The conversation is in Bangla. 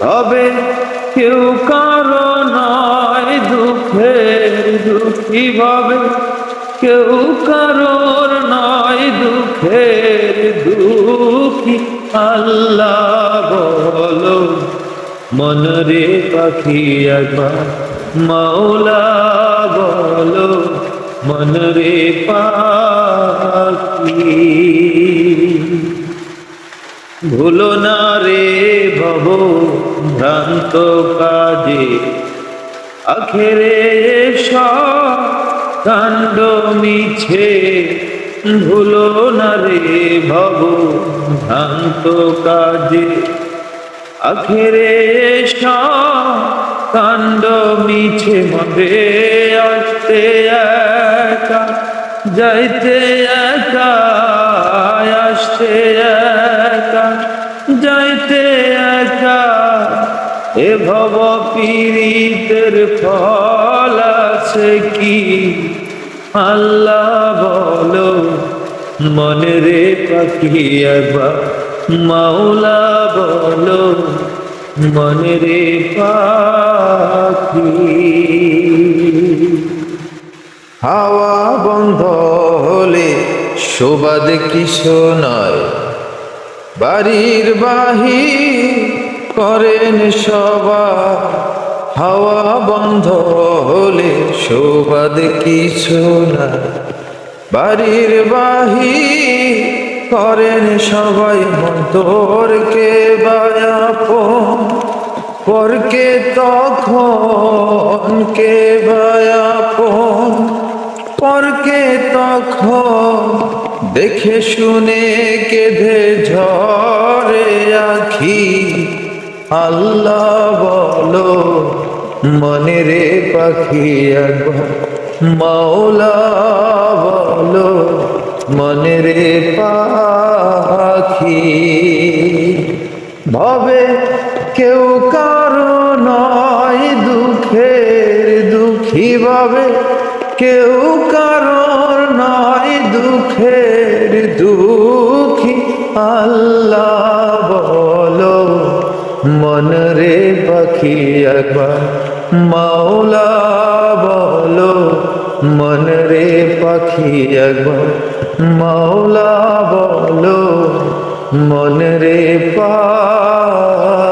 তবে কেউ কারো নয় দুঃখের দুঃখী ভাবে, কেউ কারোর নয় দুঃখের দুঃখী। আল্লাহ বলো মন রে পাখি একবার, মাওলা বলো মন রে পাখি। ভুলো না রে ভব ভ্রান্ত কাজে, আখেরে সব কাণ্ড মিছে। ভুলো না রে ভব ভ্রান্ত কাজে, আখেরে সব কাণ্ড মিছে। মরে আসতে একা, যাইতে একা, আসতে একা, যাইতে একা। এ ভব পীড়িতের ফল আছে কি? আল্লাহ বলো মনে রে পাখি একবার, মাওলা বলো মনে রে পাখি। হাওয়া বন্ধ হলে শোবাদ কিছু নয়, বাড়ির বাহির করেন সবার। হাওয়া বন্ধ হলে শোবাদ কিছু নয়, বাড়ির বাহির করেন সবাই। মন্তরকে বায়াপন পরকে তখন কে বায়াপন, পরকে তখন দেখে শুনে কেঁদে ঝরে আখি। আল্লাহ বলো মনে রে পাখি একবার, মাওলা বলো মনে রে পাখি। ভবে কেউ কারো নয় দুঃখের দুঃখী ভাবে, কেউ কারোর নয় দুঃখের দুঃখী। আল্লাহ বলো মন রে পাখি একবার, মাওলা বলো মন রে পাখি একবার, মাওলা বলো মন রে পাখি।